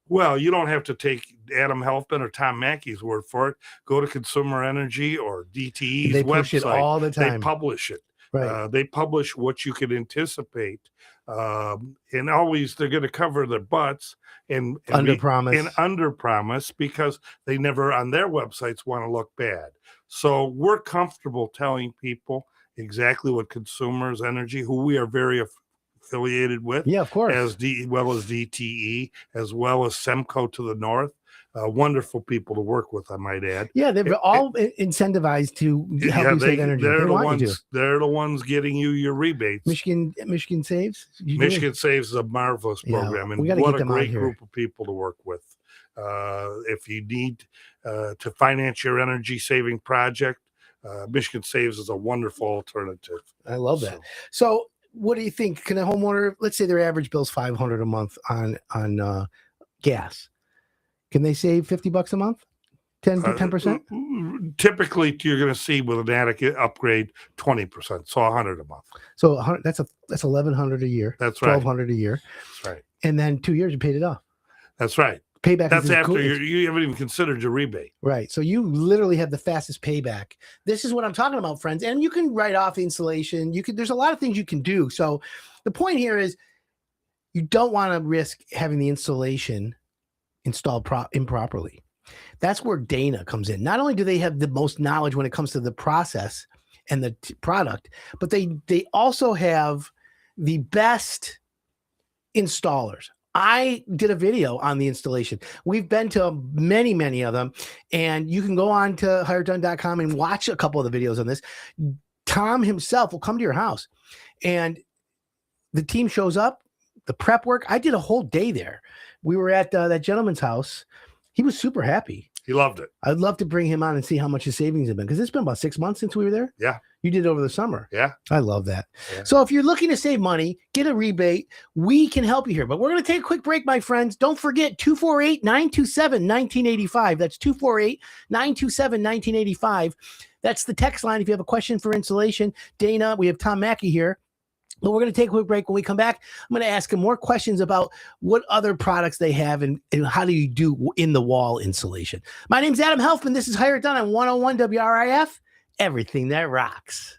Well, you don't have to take Adam Helfman or Tom Mackey's word for it. Go to Consumer Energy or DTE's they website. push it all the time. They publish it. Right. They publish what you can anticipate. And always they're going to cover their butts and under promise because they never on their websites want to look bad. So we're comfortable telling people exactly what Consumers Energy, who we are very affiliated with, of course, as well as DTE, as well as Semco to the north. Wonderful people to work with, I might add. Yeah, they're all incentivized to help you save energy. They're the ones getting you your rebates. Michigan Saves? Michigan Saves is a marvelous program, and what a great group of people to work with. If you need to finance your energy saving project, Michigan Saves is a wonderful alternative. I love that. So what do you think? Can a homeowner, let's say their average bill's $500 a month on gas, can they save $50 a month? 10%? Typically, you're going to see with an attic upgrade 20%, so $100 a month. So that's $1,100 a year. That's right. $1,200 a year. That's right. And then 2 years you paid it off. That's right. Payback. That's after you haven't even considered your rebate. Right. So you literally have the fastest payback. This is what I'm talking about, friends. And you can write off insulation. There's a lot of things you can do. So the point here is you don't want to risk having the insulation installed improperly. That's where Dana comes in. Not only do they have the most knowledge when it comes to the process and the product, but they also have the best installers. I did a video on the installation. We've been to many, many of them, and you can go on to hiredone.com and watch a couple of the videos on this. Tom himself will come to your house, and the team shows up, the prep work. I did a whole day there. We were at that gentleman's house. He was super happy. He loved it. I'd love to bring him on and see how much his savings have been, because it's been about 6 months since we were there. Yeah. You did it over the summer. Yeah. I love that. Yeah. So if you're looking to save money, get a rebate, we can help you here. But we're going to take a quick break, my friends. Don't forget 248-927-1985. That's 248-927-1985. That's the text line if you have a question for insulation. Dana, we have Tom Mackey here. But we're going to take a quick break. When we come back, I'm going to ask him more questions about what other products they have and how do you do in the wall insulation. My name's Adam Helfman. This is Hire It Done on 101 WRIF, everything that rocks.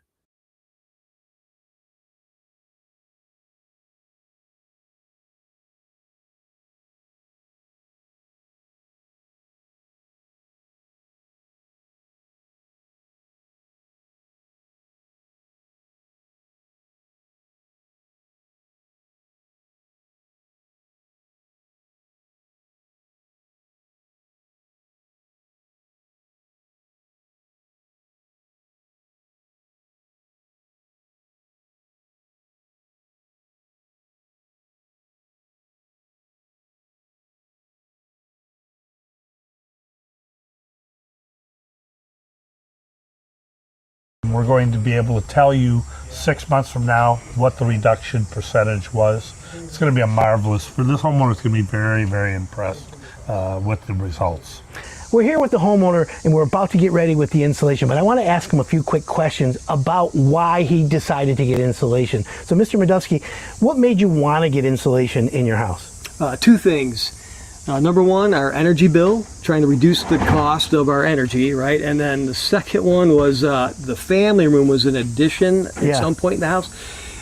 We're going to be able to tell you 6 months from now what the reduction percentage was. It's going to be a marvelous, for this homeowner, it's going to be very, very impressed with the results. We're here with the homeowner, and we're about to get ready with the insulation, but I want to ask him a few quick questions about why he decided to get insulation. So, Mr. Medusky, what made you want to get insulation in your house? Two things. Number one, our energy bill, trying to reduce the cost of our energy, right? And then the second one was the family room was an addition at some point in the house.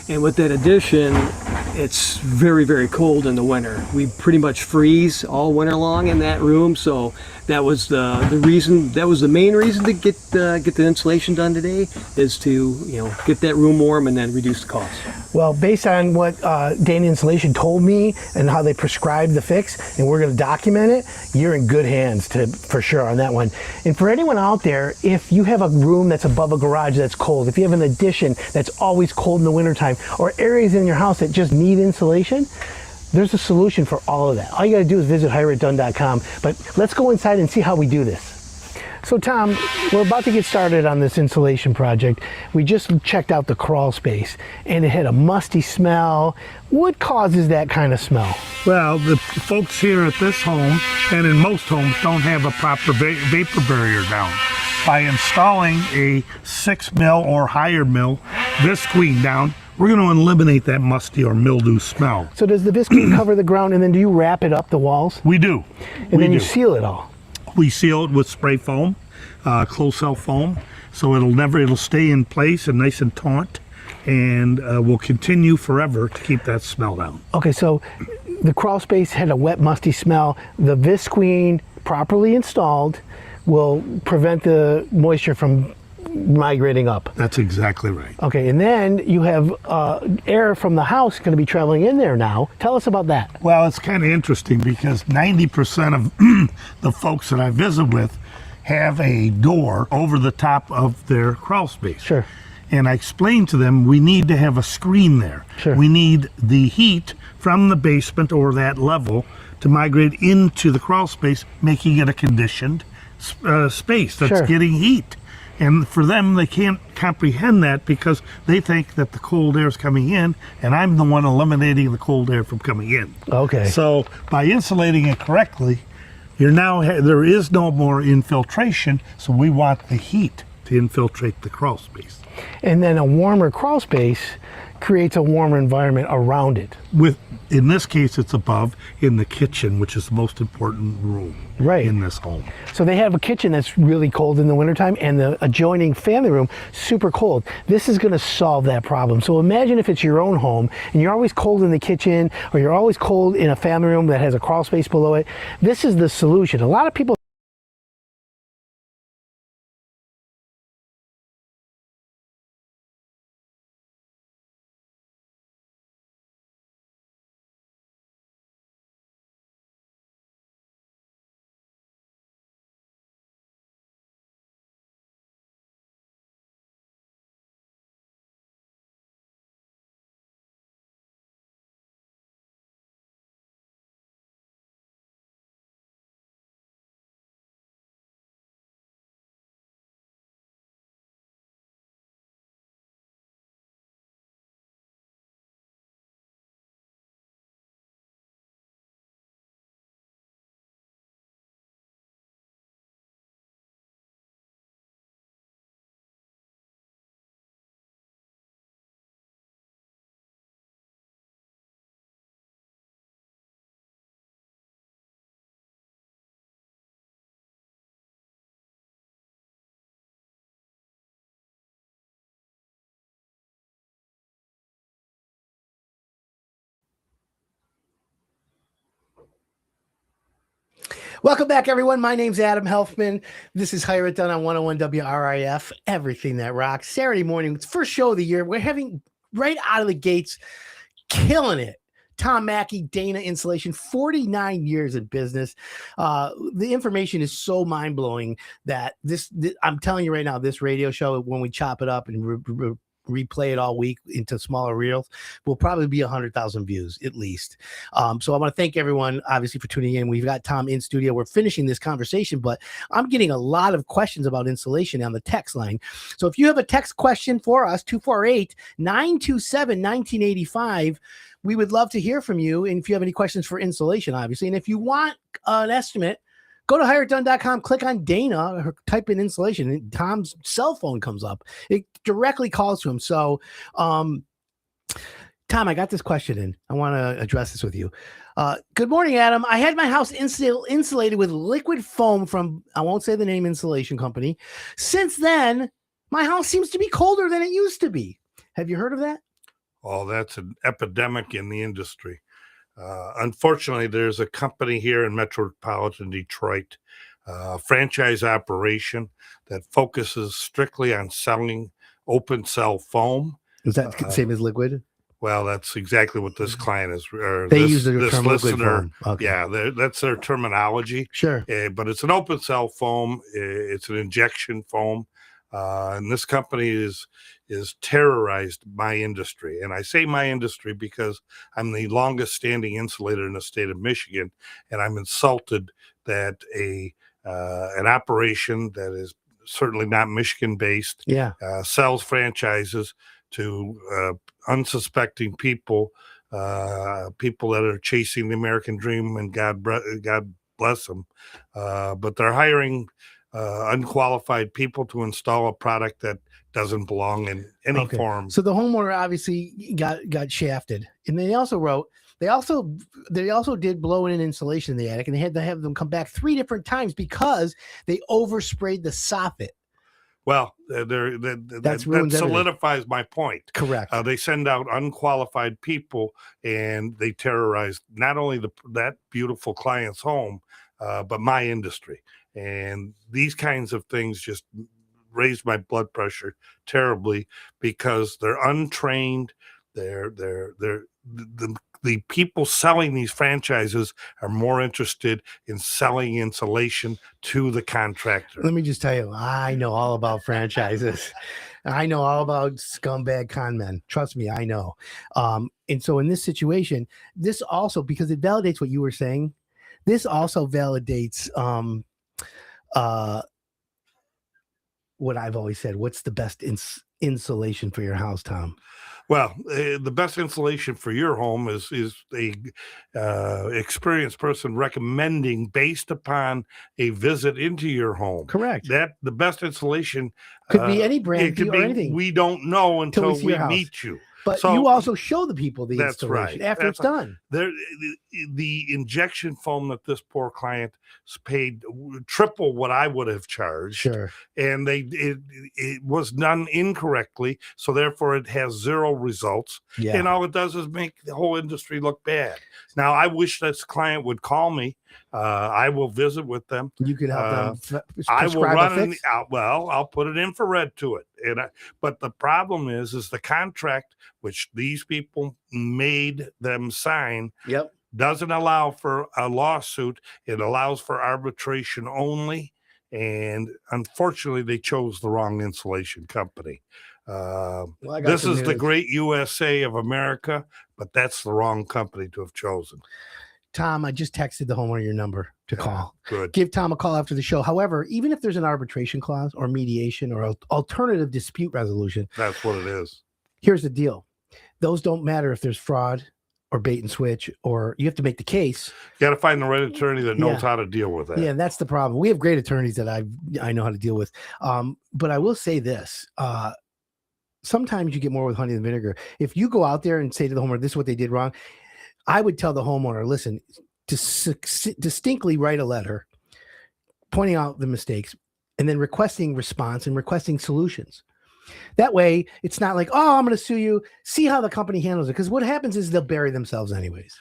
And with that addition, it's very, very cold in the winter. We pretty much freeze all winter long in that room. So that was the reason, that was the main reason to get the insulation done today, is to, get that room warm and then reduce the cost. Well, based on what Dana Insulation told me and how they prescribed the fix, and we're going to document it, you're in good hands for sure on that one. And for anyone out there, if you have a room that's above a garage that's cold, if you have an addition that's always cold in the wintertime, or areas in your house that just need insulation, there's a solution for all of that. All you got to do is visit hireitdone.com. But let's go inside and see how we do this. So Tom, we're about to get started on this insulation project. We just checked out the crawl space, and it had a musty smell. What causes that kind of smell? Well, the folks here at this home, and in most homes, don't have a proper vapor barrier down. By installing a 6 mil or higher mil visqueen down, we're going to eliminate that musty or mildew smell. So does the visqueen cover the ground, and then do you wrap it up the walls? We do. And then you seal it all? We seal it with spray foam, closed cell foam, so it'll stay in place and nice and taut, and will continue forever to keep that smell down. Okay, so the crawl space had a wet, musty smell. The visqueen, properly installed, will prevent the moisture from migrating up. That's exactly right. Okay, and then you have air from the house going to be traveling in there now. Tell us about that. Well, it's kind of interesting because 90% of the folks that I visit with have a door over the top of their crawl space. Sure. And I explained to them we need to have a screen there. Sure. We need the heat from the basement or that level to migrate into the crawl space, making it a conditioned space that's Sure. getting heat. And for them, they can't comprehend that because they think that the cold air is coming in, and I'm the one eliminating the cold air from coming in. Okay. So by insulating it correctly, there is no more infiltration, so we want the heat to infiltrate the crawl space. And then a warmer crawl space creates a warmer environment around it. In this case, it's above in the kitchen, which is the most important room Right. in this home. So they have a kitchen that's really cold in the wintertime and the adjoining family room super cold. This is going to solve that problem. So imagine if it's your own home and you're always cold in the kitchen, or you're always cold in a family room that has a crawl space below it. This is the solution. A lot of people Welcome back, everyone. My name's Adam Helfman. This is Hire It Done on 101 WRIF, everything that rocks. Saturday morning, it's first show of the year. We're having right out of the gates, killing it. Tom Mackey, Dana Insulation, 49 years in business. The information is so mind-blowing that this I'm telling you right now, this radio show, when we chop it up and replay it all week into smaller reels, will probably be 100,000 views at least. So I want to thank everyone, obviously, for tuning in. We've got Tom in studio. We're finishing this conversation, but I'm getting a lot of questions about insulation on the text line. So if you have a text question for us, 248-927-1985, we would love to hear from you. And if you have any questions for insulation, obviously, and if you want an estimate, go to hireitdone.com, click on Dana, or type in insulation, and Tom's cell phone comes up. It directly calls to him. So, Tom, I got this question in. I want to address this with you. Good morning, Adam. I had my house insulated with liquid foam from, I won't say the name, insulation company. Since then, my house seems to be colder than it used to be. Have you heard of that? Oh, that's an epidemic in the industry. Unfortunately, there's a company here in metropolitan Detroit, franchise operation that focuses strictly on selling open cell foam. Is that the same as liquid? Well, that's exactly what this client is. Or They this, use the this term liquid listener. foam. Okay. Yeah, that's their terminology. Sure. But it's an open cell foam. It's an injection foam. And this company is terrorized my industry. And I say my industry because I'm the longest standing insulator in the state of Michigan. And I'm insulted that an operation that is certainly not Michigan based sells franchises to unsuspecting people, people that are chasing the American dream, and God bless them. But they're hiring unqualified people to install a product that doesn't belong in any form. So the homeowner obviously got shafted, and they also wrote they also did blow in insulation in the attic, and they had to have them come back 3 different times because they oversprayed the soffit. Well, that solidifies my point. Correct. They send out unqualified people, and they terrorize not only that beautiful client's home, but my industry. And these kinds of things just raise my blood pressure terribly because they're untrained. The people selling these franchises are more interested in selling insulation to the contractor. Let me just tell you, I know all about franchises. I know all about scumbag con men. Trust me, I know. And so in this situation, this also, because it validates what you were saying, This also validates what I've always said. What's the best insulation for your house, Tom? Well, the best insulation for your home is a experienced person recommending based upon a visit into your home. Correct. That the best insulation Could be any brand it could or be anything. We don't know until we see your we house. meet you. But So- you also show the people the That's installation right. after it's done. The injection foam that this poor client paid triple what I would have charged. Sure. And it was done incorrectly, so therefore it has zero results. Yeah. And all it does is make the whole industry look bad. Now, I wish this client would call me. I will visit with them. You could help them. I will prescribe a run fix? I'll put an infrared to it. But the problem is the contract which these people made them sign Yep. doesn't allow for a lawsuit. It allows for arbitration only. And unfortunately, they chose the wrong insulation company. Well, I got This some is the news. great USA of America, but that's the wrong company to have chosen. Tom, I just texted the homeowner your number to call. Good. Give Tom a call after the show. However, even if there's an arbitration clause or mediation or alternative dispute resolution, That's what it is. here's the deal. Those don't matter if there's fraud or bait and switch, or you have to make the case. You got to find the right attorney that knows Yeah. how to deal with that. Yeah, that's the problem. We have great attorneys that I know how to deal with. But I will say this. Sometimes you get more with honey than vinegar. If you go out there and say to the homeowner, this is what they did wrong, I would tell the homeowner, listen, to distinctly write a letter pointing out the mistakes and then requesting response and requesting solutions. That way, it's not like, oh, I'm going to sue you. See how the company handles it. Because what happens is they'll bury themselves anyways.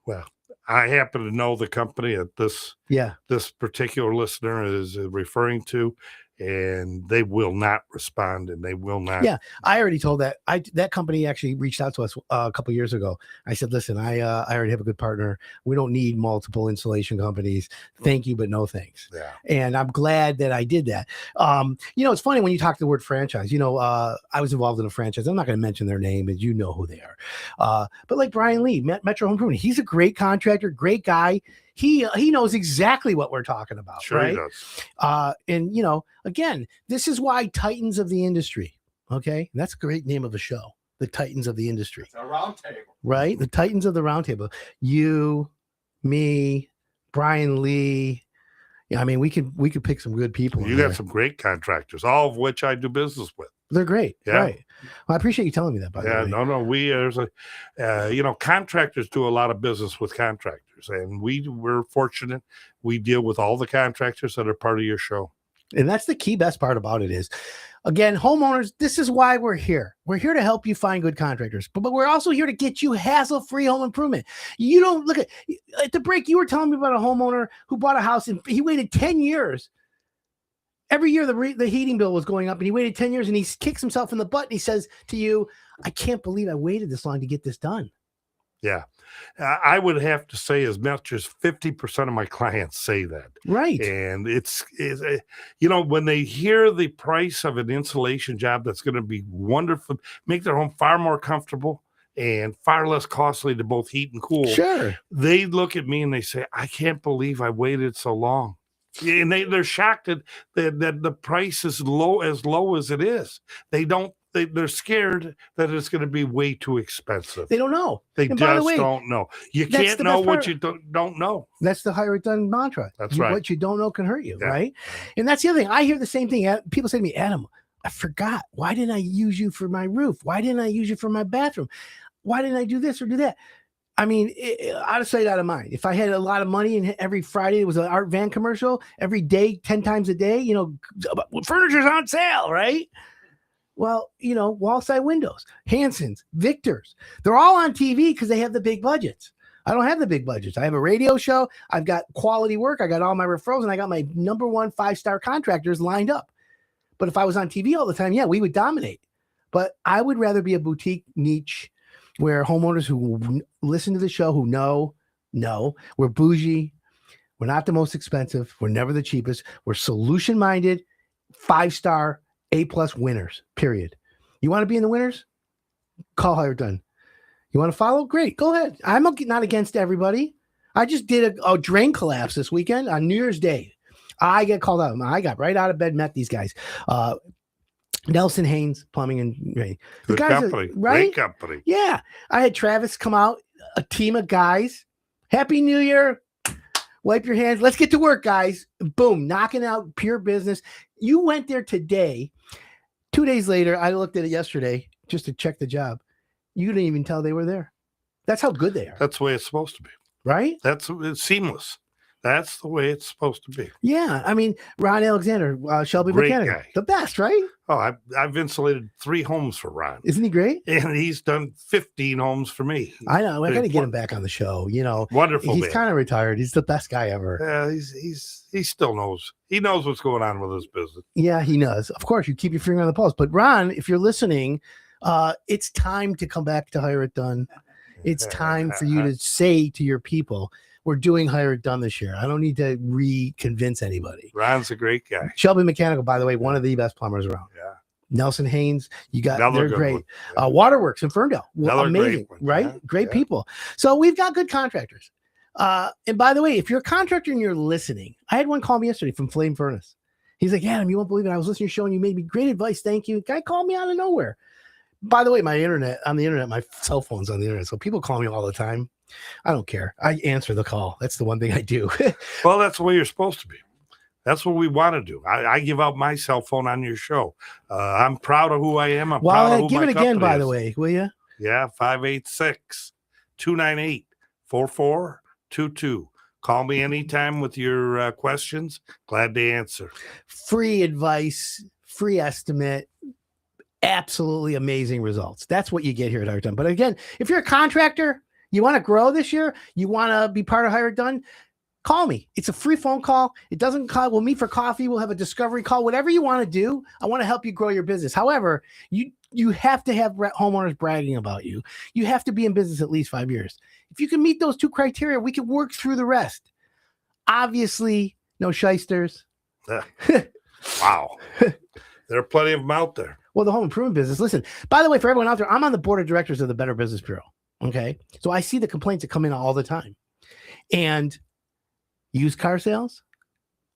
Well, I happen to know the company that this particular listener is referring to, and they will not respond, and they will not. Yeah, I already told that. That company actually reached out to us a couple years ago. I said, listen, I already have a good partner. We don't need multiple insulation companies. Thank you, but no thanks. Yeah. And I'm glad that I did that. It's funny when you talk the word franchise. I was involved in a franchise. I'm not going to mention their name, but you know who they are. But like Brian Lee, Metro Home Improvement, he's a great contractor, great guy. He knows exactly what we're talking about. Sure, right? he does. And again, this is why Titans of the Industry. Okay, that's a great name of a show. The Titans of the Industry. It's a round table. Right? The Titans of the Round Table. You, me, Brian Lee. Yeah, I mean, we could pick some good people. You got some great contractors, all of which I do business with. They're great. Yeah. Right. Well, I appreciate you telling me that. By the way. No. Contractors do a lot of business with contractors, and we're fortunate. We deal with all the contractors that are part of your show. And that's the key best part about it is, again, homeowners, this is why we're here. We're here to help you find good contractors, but we're also here to get you hassle-free home improvement. You don't look at the break. You were telling me about a homeowner who bought a house and he waited 10 years. Every year the heating bill was going up, and he waited 10 years, and he kicks himself in the butt and he says to you, I can't believe I waited this long to get this done. Yeah. I would have to say as much as 50% of my clients say that. Right. And it's when they hear the price of an insulation job that's going to be wonderful, make their home far more comfortable and far less costly to both heat and cool. Sure. They look at me and they say, I can't believe I waited so long. And they're shocked that the price is low as it is. They're scared that it's going to be way too expensive. They don't know. They And just by the way, don't know. You that's can't the know best what part. you don't know. That's the hire it done mantra. That's right. What you don't know can hurt you, Yeah. right? And that's the other thing. I hear the same thing. People say to me, Adam, I forgot. Why didn't I use you for my roof? Why didn't I use you for my bathroom? Why didn't I do this or do that? I mean, out of sight, out of mind. If I had a lot of money and every Friday there was an art van commercial, every day, 10 times a day, furniture's on sale, right? Well, wall side windows, Hanson's, Victor's, they're all on TV because they have the big budgets. I don't have the big budgets. I have a radio show. I've got quality work. I got all my referrals, and I got my number one 5-star contractors lined up. But if I was on TV all the time, yeah, we would dominate. But I would rather be a boutique niche where homeowners who listen to the show, who know, we're bougie. We're not the most expensive. We're never the cheapest. We're solution-minded, 5-star, A+ winners, period. You want to be in the winners? Call Hire Done. You want to follow? Great. Go ahead. I'm not against everybody. I just did a drain collapse this weekend on New Year's Day. I get called out. I got right out of bed, met these guys. Nelson Haynes Plumbing and Drain. The Good guys company. right? Great company. Yeah. I had Travis come out, a team of guys. Happy New Year. Wipe your hands. Let's get to work, guys. Boom. Knocking out pure business. You went there today. 2 days later, I looked at it yesterday just to check the job. You didn't even tell they were there. That's how good they are. That's the way it's supposed to be. Right? It's seamless. That's the way it's supposed to be. Yeah. I mean, Ron Alexander, Shelby Great Mechanic. guy. The best, right? Oh, I've insulated 3 homes for Ron. Isn't he great? And he's done 15 homes for me. I know. I got to get him back on the show. You know, Wonderful. he's man. kind of retired. He's the best guy ever. Yeah, he still knows. He knows what's going on with his business. Yeah, he does. Of course, you keep your finger on the pulse. But Ron, if you're listening, it's time to come back to Hire It Done. It's time for you to say to your people, we're doing Hire It Done this year. I don't need to re-convince anybody. Ron's a great guy. Shelby Mechanical, by the way, one of the best plumbers around. Yeah. Nelson Haynes, Another they're good great. one. Yeah. Waterworks in Ferndale, Another amazing, great one. right? Yeah. Great Yeah. people. So we've got good contractors. And by the way, if you're a contractor and you're listening, I had one call me yesterday from Flame Furnace. He's like, Adam, you won't believe it. I was listening to your show and you made me great advice. Thank you. Guy called me out of nowhere. By the way, my cell phone's on the internet. So people call me all the time. I don't care. I answer the call. That's the one thing I do. Well, that's the way you're supposed to be. That's what we want to do. I give out my cell phone on your show. I'm proud of who I am. I'm proud of who give my it again, company by the is. way, will you? Yeah, 586-298-4422. Call me anytime with your questions. Glad to answer. Free advice, free estimate, absolutely amazing results. That's what you get here at Hire It Done. But again, if you're a contractor, you want to grow this year, you want to be part of Hire It Done, call me. It's a free phone call. It doesn't call. We'll meet for coffee. We'll have a discovery call. Whatever you want to do, I want to help you grow your business. However, you have to have homeowners bragging about you. You have to be in business at least 5 years. If you can meet those 2 criteria, we can work through the rest. Obviously, no shysters. Wow. There are plenty of them out there. Well, the home improvement business. Listen, by the way, for everyone out there, I'm on the board of directors of the Better Business Bureau. Okay. So I see the complaints that come in all the time. And used car sales,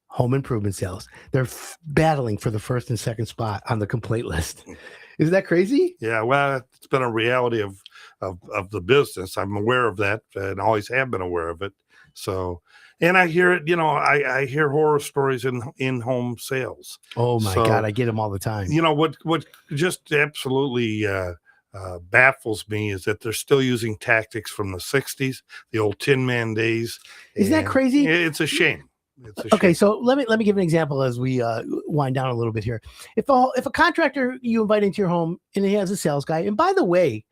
home improvement sales, they're battling for the first and second spot on the complaint list. Isn't that crazy? Yeah, well, it's been a reality of the business. I'm aware of that and always have been aware of it. So, and I hear it, I hear horror stories in home sales. Oh my God, I get them all the time. What just absolutely baffles me is that they're still using tactics from the 60s, the old Tin Man days. Isn't that crazy? It's a shame. Okay, so let me give an example as we wind down a little bit here. If a contractor you invite into your home and he has a sales guy, and by the way,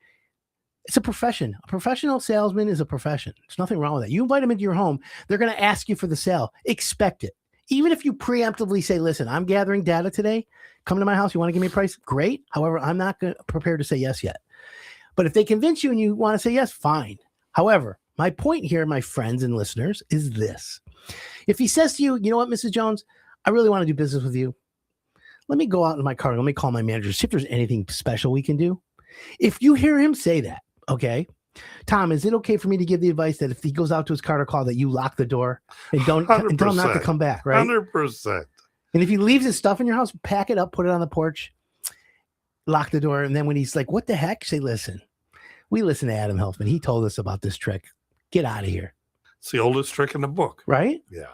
it's a profession. A professional salesman is a profession. There's nothing wrong with that. You invite them into your home, they're going to ask you for the sale. Expect it. Even if you preemptively say, listen, I'm gathering data today. Come to my house. You want to give me a price? Great. However, I'm not prepared to say yes yet. But if they convince you and you want to say yes, fine. However, my point here, my friends and listeners, is this. If he says to you, you know what, Mrs. Jones, I really want to do business with you. Let me go out in my car. Let me call my manager, see if there's anything special we can do. If you hear him say that, okay, Tom, is it okay for me to give the advice that if he goes out to his car to call that you lock the door and don't tell him not to come back, right? 100%. And if he leaves his stuff in your house, pack it up, put it on the porch, lock the door. And then when he's like, what the heck? Say, listen, we listen to Adam Helfman. He told us about this trick. Get out of here. It's the oldest trick in the book. Right? Yeah.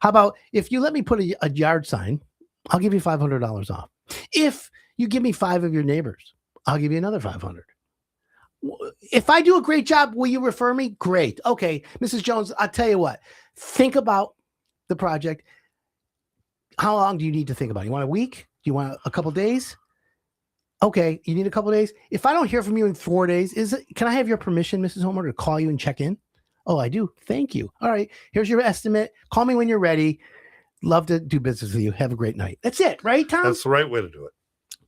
How about if you let me put a yard sign, I'll give you $500 off. If you give me 5 of your neighbors, I'll give you another 500. If I do a great job, will you refer me? Great. Okay, Mrs. Jones, I'll tell you what. Think about the project. How long do you need to think about it? You want a week? Do you want a couple days? Okay, you need a couple days. If I don't hear from you in 4 days, can I have your permission, Mrs. Homeowner, to call you and check in? Oh, I do. Thank you. All right, here's your estimate. Call me when you're ready. Love to do business with you. Have a great night. That's it, right, Tom? That's the right way to do it.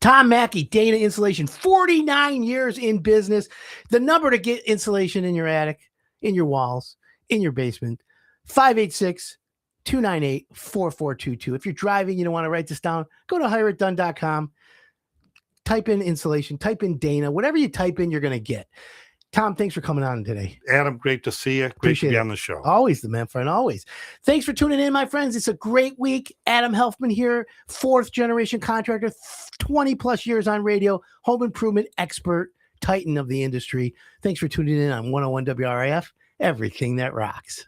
Tom Mackey, Dana Insulation, 49 years in business. The number to get insulation in your attic, in your walls, in your basement, 586-298-4422. If you're driving, you don't want to write this down, go to hireitdone.com. Type in insulation, type in Dana. Whatever you type in, you're going to get. Tom, thanks for coming on today. Adam, great to see you. Great Appreciate to be it. on the show. Always the man friend, always. Thanks for tuning in, my friends. It's a great week. Adam Helfman here, 4th generation contractor, 20 plus years on radio, home improvement expert, titan of the industry. Thanks for tuning in on 101 WRIF, everything that rocks.